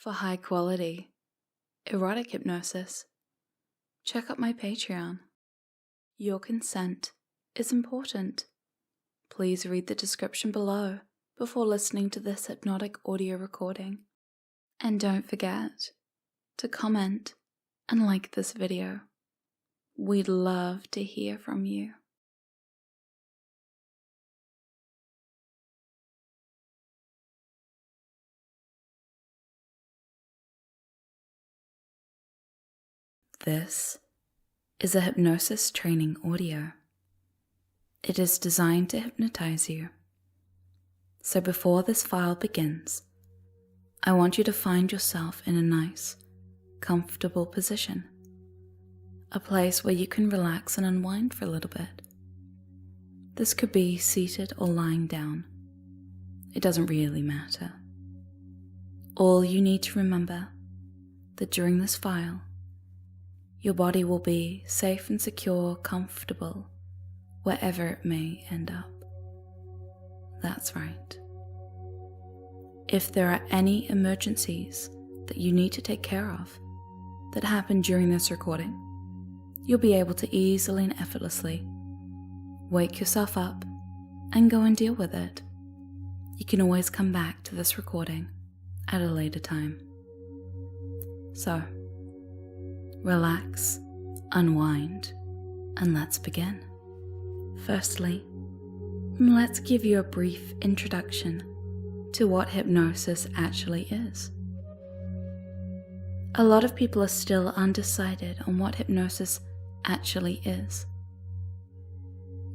For high quality, erotic hypnosis, check out my Patreon. Your consent is important. Please read the description below before listening to this hypnotic audio recording. And don't forget to comment and like this video. We'd love to hear from you. This is a hypnosis training audio. It is designed to hypnotize you. So before this file begins, I want you to find yourself in a nice, comfortable position. A place where you can relax and unwind for a little bit. This could be seated or lying down. It doesn't really matter. All you need to remember that during this file, your body will be safe and secure, comfortable, wherever it may end up. That's right. If there are any emergencies that you need to take care of that happen during this recording, you'll be able to easily and effortlessly wake yourself up and go and deal with it. You can always come back to this recording at a later time. So, relax, unwind, and let's begin. Firstly, let's give you a brief introduction to what hypnosis actually is. A lot of people are still undecided on what hypnosis actually is.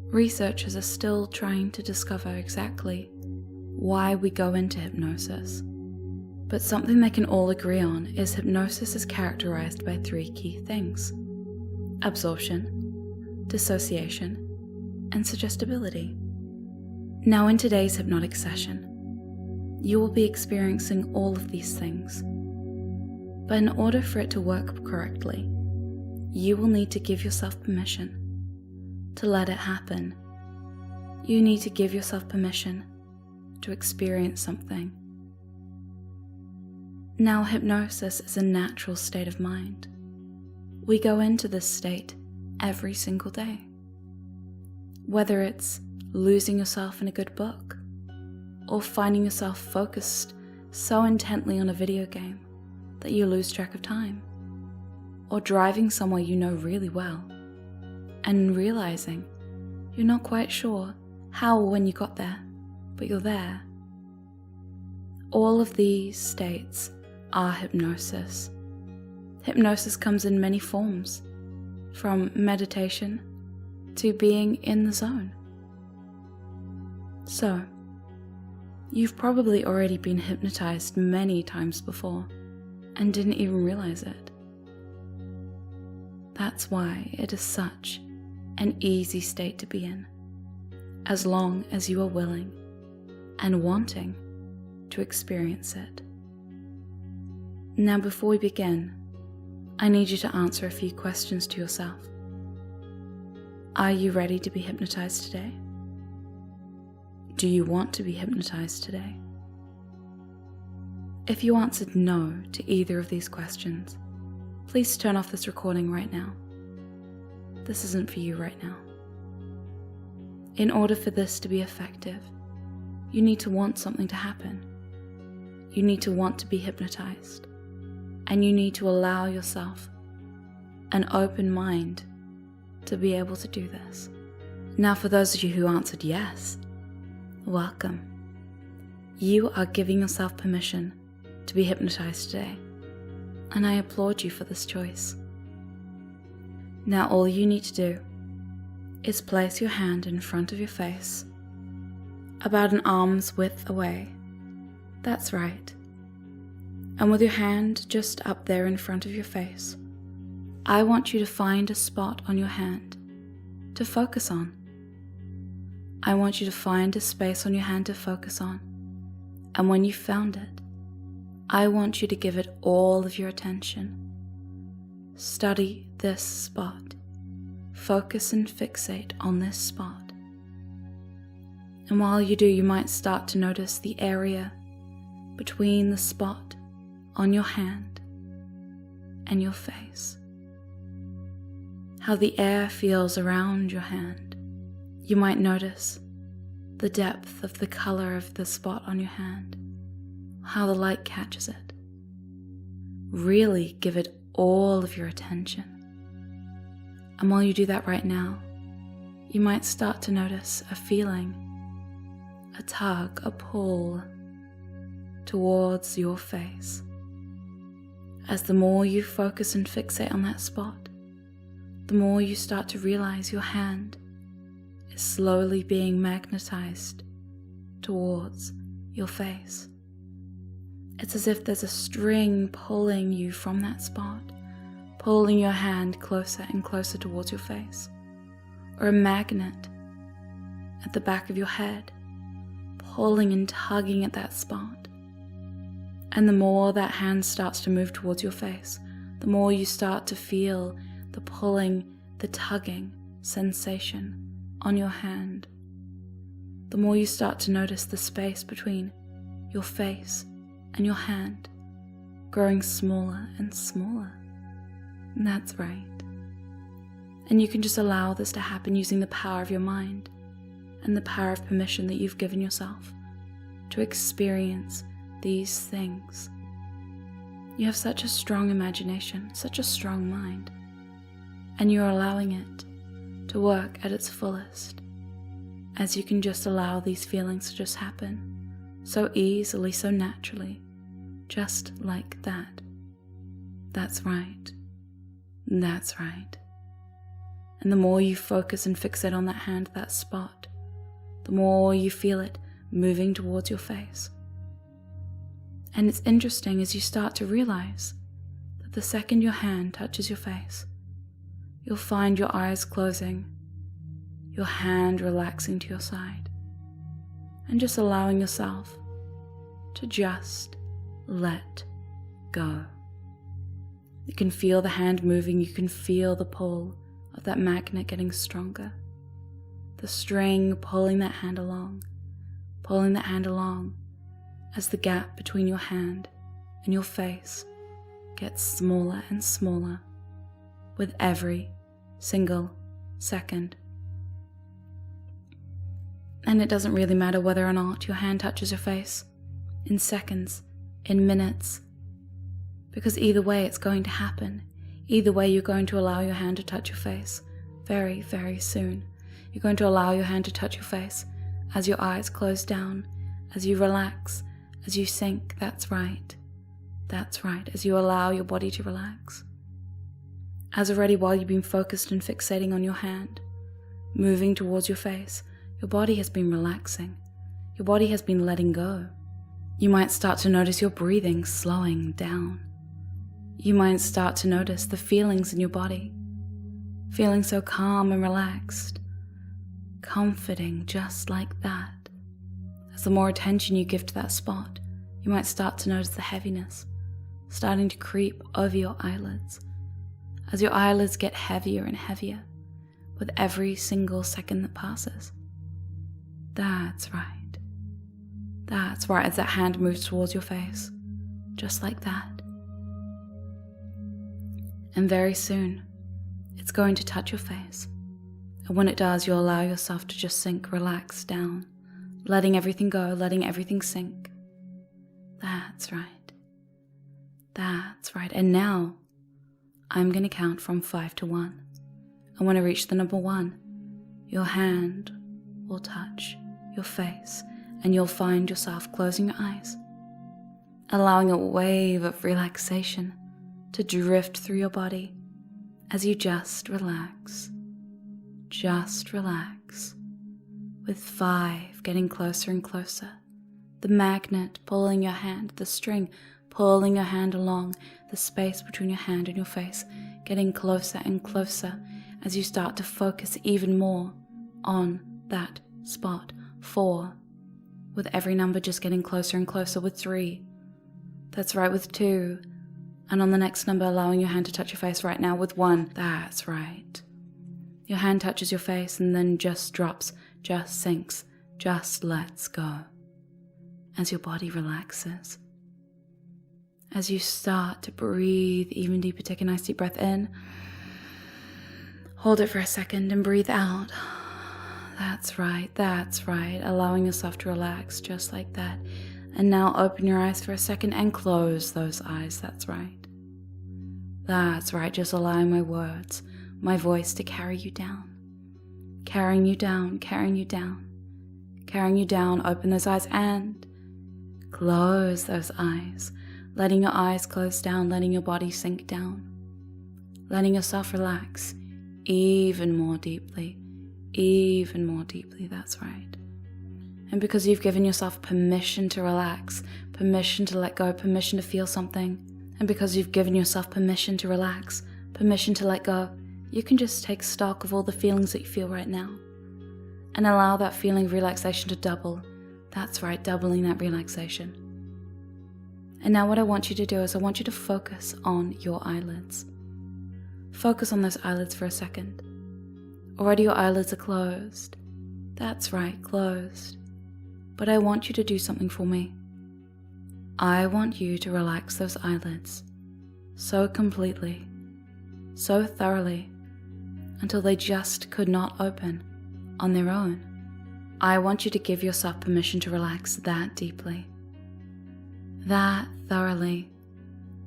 Researchers are still trying to discover exactly why we go into hypnosis. But something they can all agree on is hypnosis is characterized by three key things: absorption, dissociation, and suggestibility. Now in today's hypnotic session, you will be experiencing all of these things. But in order for it to work correctly, you will need to give yourself permission to let it happen. You need to give yourself permission to experience something. Now, hypnosis is a natural state of mind. We go into this state every single day. Whether it's losing yourself in a good book, or finding yourself focused so intently on a video game that you lose track of time, or driving somewhere you know really well, and realizing you're not quite sure how or when you got there, but you're there. All of these states are hypnosis. Hypnosis comes in many forms, from meditation to being in the zone. So, you've probably already been hypnotized many times before and didn't even realize it. That's why it is such an easy state to be in, as long as you are willing and wanting to experience it. Now, before we begin, I need you to answer a few questions to yourself. Are you ready to be hypnotized today? Do you want to be hypnotized today? If you answered no to either of these questions, please turn off this recording right now. This isn't for you right now. In order for this to be effective, you need to want something to happen. You need to want to be hypnotized. And you need to allow yourself an open mind to be able to do this. Now, for those of you who answered yes, welcome. You are giving yourself permission to be hypnotized today, and I applaud you for this choice. Now, all you need to do is place your hand in front of your face, about an arm's width away. That's right. And with your hand just up there in front of your face, I want you to find a spot on your hand to focus on. I want you to find a space on your hand to focus on. And when you've found it, I want you to give it all of your attention. Study this spot. Focus and fixate on this spot. And while you do, you might start to notice the area between the spot on your hand and your face. How the air feels around your hand. You might notice the depth of the color of the spot on your hand, how the light catches it. Really give it all of your attention. And while you do that right now, you might start to notice a feeling, a tug, a pull towards your face. As the more you focus and fixate on that spot, the more you start to realize your hand is slowly being magnetized towards your face. It's as if there's a string pulling you from that spot, pulling your hand closer and closer towards your face, or a magnet at the back of your head, pulling and tugging at that spot. And the more that hand starts to move towards your face, the more you start to feel the pulling, the tugging sensation on your hand. The more you start to notice the space between your face and your hand growing smaller and smaller. And that's right. And you can just allow this to happen using the power of your mind and the power of permission that you've given yourself to experience these things. You have such a strong imagination, such a strong mind, and you're allowing it to work at its fullest as you can just allow these feelings to just happen so easily, so naturally, just like that. That's right. That's right. And the more you focus and fixate on that hand, that spot, the more you feel it moving towards your face. And it's interesting as you start to realize that the second your hand touches your face, you'll find your eyes closing, your hand relaxing to your side, and just allowing yourself to just let go. You can feel the hand moving, you can feel the pull of that magnet getting stronger, the string pulling that hand along as the gap between your hand and your face gets smaller and smaller with every single second. And it doesn't really matter whether or not your hand touches your face in seconds, in minutes, because either way it's going to happen. Either way you're going to allow your hand to touch your face very, very soon. You're going to allow your hand to touch your face as your eyes close down, as you relax, as you sink. That's right. That's right. As you allow your body to relax. As already while you've been focused and fixating on your hand, moving towards your face, your body has been relaxing. Your body has been letting go. You might start to notice your breathing slowing down. You might start to notice the feelings in your body, feeling so calm and relaxed, comforting just like that. As the more attention you give to that spot, you might start to notice the heaviness starting to creep over your eyelids, as your eyelids get heavier and heavier with every single second that passes. That's right. That's right, as that hand moves towards your face, just like that. And very soon, it's going to touch your face. And when it does, you'll allow yourself to just sink, relax down, letting everything go, letting everything sink. That's right. That's right. And now, I'm going to count from 5 to 1. And when I reach the number 1, your hand will touch your face, and you'll find yourself closing your eyes, allowing a wave of relaxation to drift through your body as you just relax, with 5 getting closer and closer, the magnet pulling your hand, the string pulling your hand along, the space between your hand and your face getting closer and closer as you start to focus even more on that spot. 4, with every number just getting closer and closer, with 3, that's right, with 2, and on the next number allowing your hand to touch your face right now with 1, that's right. Your hand touches your face and then just drops, just sinks, just lets go as your body relaxes. as you start to breathe even deeper. Take a nice deep breath in. Hold it for a second and breathe out. That's right, that's right. Allowing yourself to relax just like that. And now open your eyes for a second and close those eyes. That's right. That's right, just allowing my words, my voice to carry you down. Carrying you down, carrying you down. Carrying you down, open those eyes and close those eyes. Letting your eyes close down, letting your body sink down. Letting yourself relax even more deeply, that's right. And because you've given yourself permission to relax, permission to let go, permission to feel something, and because you've given yourself permission to relax, permission to let go, you can just take stock of all the feelings that you feel right now and allow that feeling of relaxation to double. That's right, doubling that relaxation. And now what I want you to do is I want you to focus on your eyelids. Focus on those eyelids for a second. Already your eyelids are closed. That's right, closed. But I want you to do something for me. I want you to relax those eyelids so completely, so thoroughly, until they just could not open on their own. I want you to give yourself permission to relax that deeply, that thoroughly,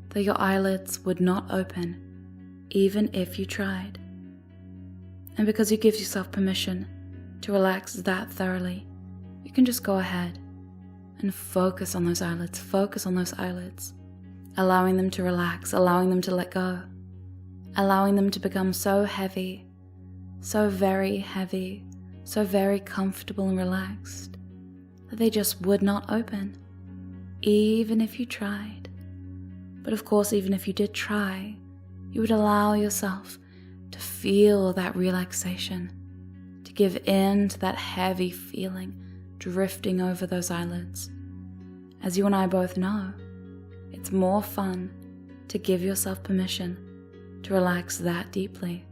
that your eyelids would not open even if you tried. And because you give yourself permission to relax that thoroughly, you can just go ahead and focus on those eyelids, allowing them to relax, allowing them to let go, allowing them to become so heavy, so very heavy, so very comfortable and relaxed, that they just would not open, even if you tried. But of course, even if you did try, you would allow yourself to feel that relaxation, to give in to that heavy feeling drifting over those eyelids. As you and I both know, it's more fun to give yourself permission to relax that deeply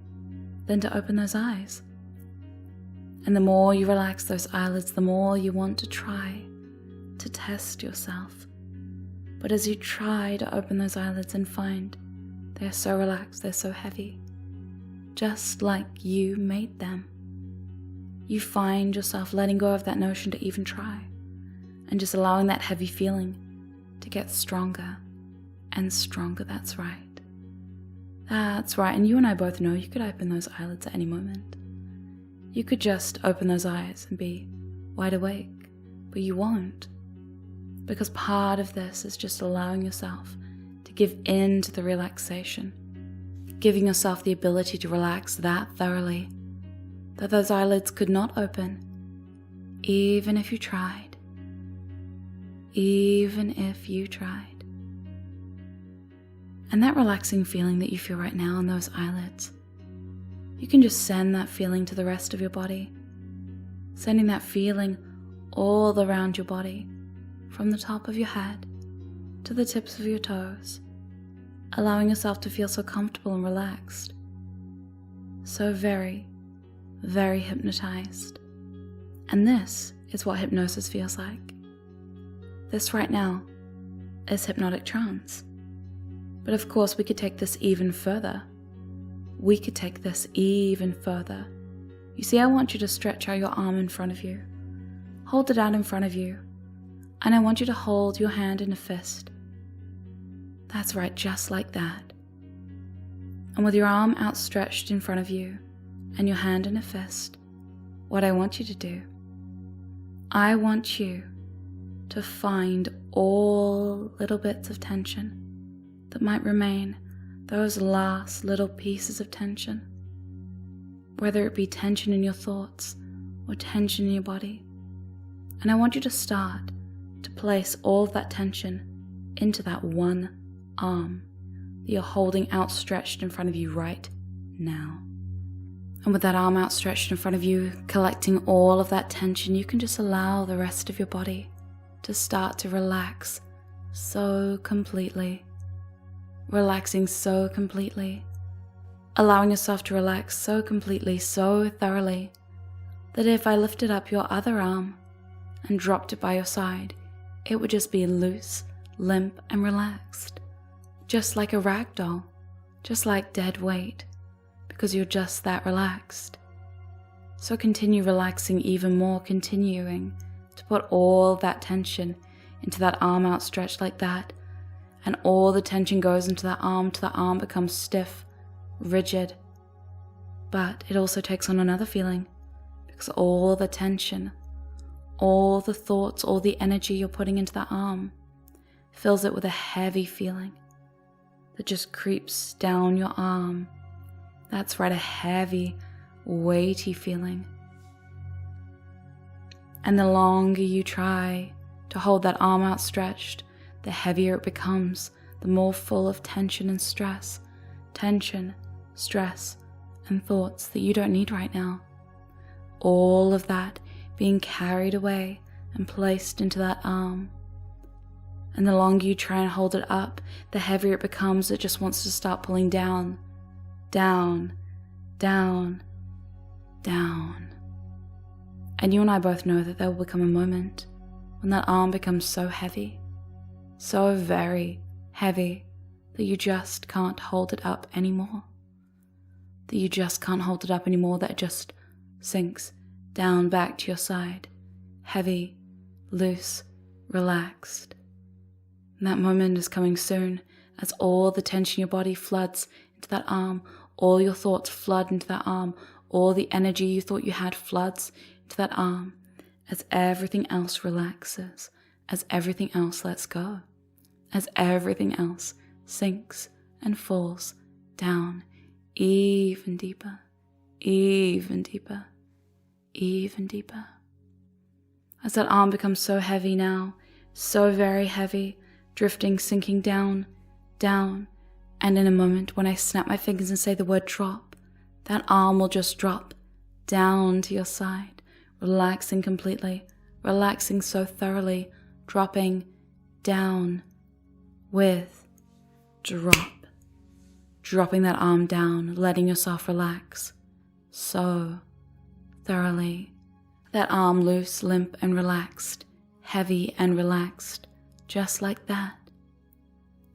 than to open those eyes. And the more you relax those eyelids, the more you want to try to test yourself. But as you try to open those eyelids and find they're so relaxed, they're so heavy, just like you made them, you find yourself letting go of that notion to even try, and just allowing that heavy feeling to get stronger and stronger. That's right. That's right. And you and I both know you could open those eyelids at any moment. You could just open those eyes and be wide awake, but you won't. Because part of this is just allowing yourself to give in to the relaxation, giving yourself the ability to relax that thoroughly, that those eyelids could not open, even if you tried. Even if you tried. And that relaxing feeling that you feel right now in those eyelids, you can just send that feeling to the rest of your body, sending that feeling all around your body, from the top of your head to the tips of your toes, allowing yourself to feel so comfortable and relaxed, so very, very hypnotized. And this is what hypnosis feels like. This right now is hypnotic trance. But of course we could take this even further. You see, I want you to stretch out your arm in front of you. Hold it out in front of you. And I want you to hold your hand in a fist. That's right, just like that. And with your arm outstretched in front of you and your hand in a fist, what I want you to do, I want you to find all little bits of tension that might remain, those last little pieces of tension, whether it be tension in your thoughts or tension in your body. And I want you to start to place all of that tension into that one arm that you're holding outstretched in front of you right now. And with that arm outstretched in front of you, collecting all of that tension, you can just allow the rest of your body to start to relax so completely. Relaxing so completely. Allowing yourself to relax so completely, so thoroughly, that if I lifted up your other arm and dropped it by your side, it would just be loose, limp, and relaxed. just like a rag doll, just like dead weight, because you're just that relaxed. So continue relaxing even more, continuing to put all that tension into that arm outstretched like that, and all the tension goes into that arm till the arm becomes stiff, rigid. But it also takes on another feeling, because all the tension, all the thoughts, all the energy you're putting into that arm fills it with a heavy feeling that just creeps down your arm. That's right, a heavy, weighty feeling. And the longer you try to hold that arm outstretched, the heavier it becomes, the more full of tension and stress. Tension, stress, and thoughts that you don't need right now. All of that being carried away and placed into that arm. And the longer you try and hold it up, the heavier it becomes. It just wants to start pulling down, down, down, down. And you and I both know that there will become a moment when that arm becomes so heavy, so very heavy, that you just can't hold it up anymore. That you just can't hold it up anymore, that it just sinks down back to your side, heavy, loose, relaxed. And that moment is coming soon, as all the tension in your body floods into that arm, all your thoughts flood into that arm, all the energy you thought you had floods into that arm, as everything else relaxes, as everything else lets go, as everything else sinks and falls down even deeper, even deeper, even deeper. As that arm becomes so heavy now, so very heavy, drifting, sinking down, down, and in a moment when I snap my fingers and say the word drop, that arm will just drop down to your side, relaxing completely, relaxing so thoroughly, dropping down with drop, dropping that arm down, letting yourself relax so thoroughly. That arm loose, limp and relaxed, heavy and relaxed, just like that.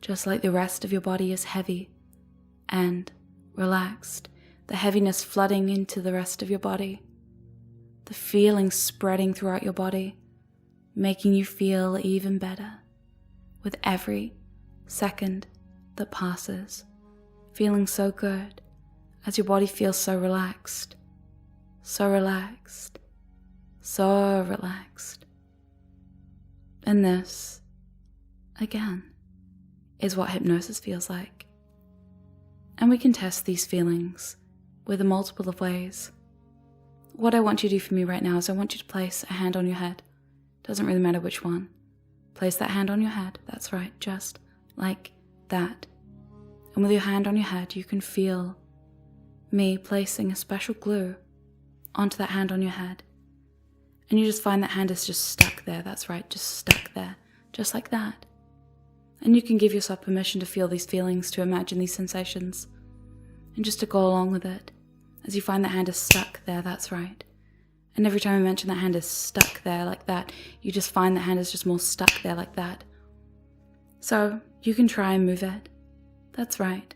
Just like the rest of your body is heavy and relaxed. The heaviness flooding into the rest of your body. The feeling spreading throughout your body, making you feel even better with every second that passes. Feeling so good as your body feels so relaxed, so relaxed, so relaxed. And this, again, is what hypnosis feels like. And we can test these feelings with a multiple of ways. What I want you to do for me right now is I want you to place a hand on your head. Doesn't really matter which one. Place that hand on your head, that's right, just like that. And with your hand on your head, you can feel me placing a special glue onto that hand on your head. And you just find that hand is just stuck there, that's right, just stuck there, just like that. And you can give yourself permission to feel these feelings, to imagine these sensations, and just to go along with it. As you find that hand is stuck there, that's right. And every time I mention that hand is stuck there like that, you just find that hand is just more stuck there like that. So you can try and move it. That's right.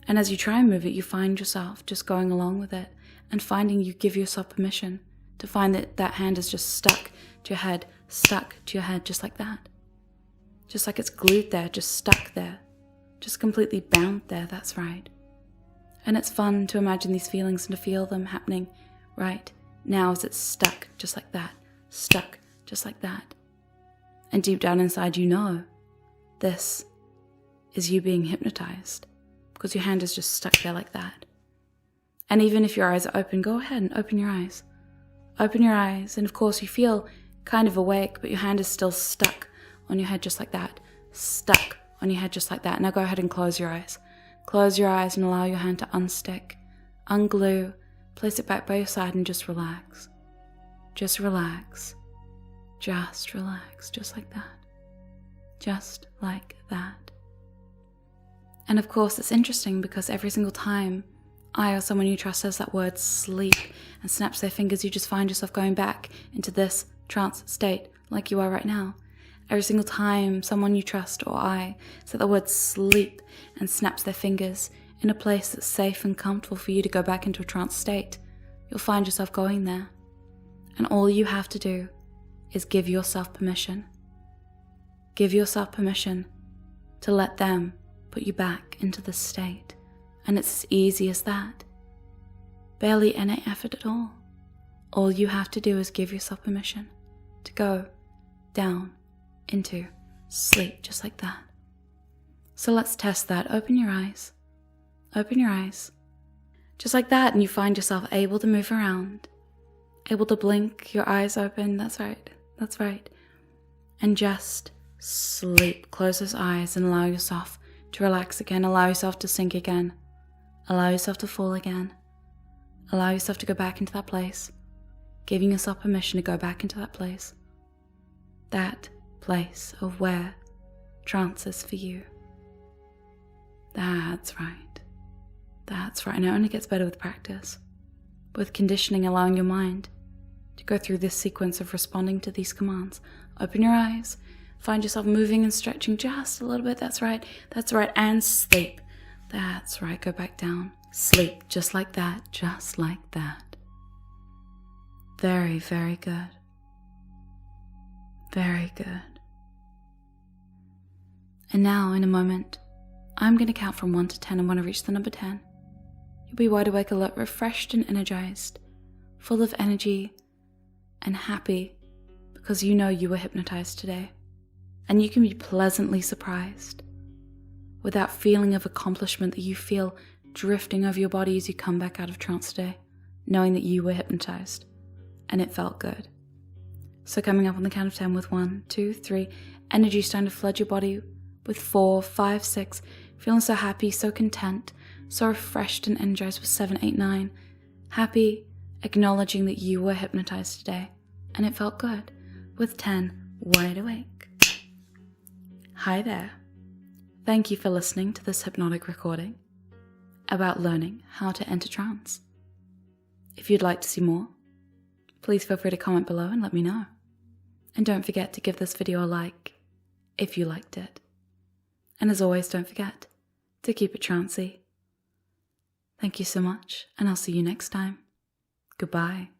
And as you try and move it, you find yourself just going along with it and finding you give yourself permission to find that that hand is just stuck to your head, just like that. Just like it's glued there, just stuck there, just completely bound there, that's right. And it's fun to imagine these feelings and to feel them happening right now as it's stuck just like that, stuck just like that. And deep down inside you know this is you being hypnotized because your hand is just stuck there like that. And even if your eyes are open, go ahead and open your eyes. Open your eyes, and of course you feel kind of awake, but your hand is still stuck on your head just like that, stuck on your head just like that. Now go ahead and close your eyes. Close your eyes and allow your hand to unstick, unglue, place it back by your side and just relax. Just relax. Just relax, just like that. Just like that. And of course it's interesting because every single time I or someone you trust says that word sleep and snaps their fingers, you just find yourself going back into this trance state like you are right now. Every single time someone you trust or I say the word sleep and snaps their fingers in a place that's safe and comfortable for you to go back into a trance state, you'll find yourself going there. And all you have to do is give yourself permission. Give yourself permission to let them put you back into this state. And it's as easy as that. Barely any effort at all. All you have to do is give yourself permission to go down into sleep just like that. So let's test that. Open your eyes. Open your eyes. Just like that, and you find yourself able to move around, able to blink, your eyes open. That's right. That's right. And just sleep. Close those eyes and allow yourself to relax again. Allow yourself to sink again. Allow yourself to fall again. Allow yourself to go back into that place. Giving yourself permission to go back into that place. That place of where trance is for you. That's right. That's right. And it only gets better with practice. With conditioning, allowing your mind to go through this sequence of responding to these commands. Open your eyes. Find yourself moving and stretching just a little bit. That's right. That's right. And sleep. That's right. Go back down. Sleep. Just like that. Just like that. Very, very good. Very good. And now, in a moment, I'm going to count from 1 to 10, and when I reach the number 10, you'll be wide awake, alert, refreshed and energized, full of energy and happy because you know you were hypnotized today. And you can be pleasantly surprised with that feeling of accomplishment that you feel drifting over your body as you come back out of trance today, knowing that you were hypnotized and it felt good. So coming up on the count of 10 with 1, 2, 3, energy starting to flood your body with 4, 5, 6, feeling so happy, so content, so refreshed and energized with 7, 8, 9, happy, acknowledging that you were hypnotized today and it felt good, with 10, wide awake. Hi there. Thank you for listening to this hypnotic recording about learning how to enter trance. If you'd like to see more, please feel free to comment below and let me know. And don't forget to give this video a like if you liked it. And as always, don't forget to keep it trancey. Thank you so much, and I'll see you next time. Goodbye.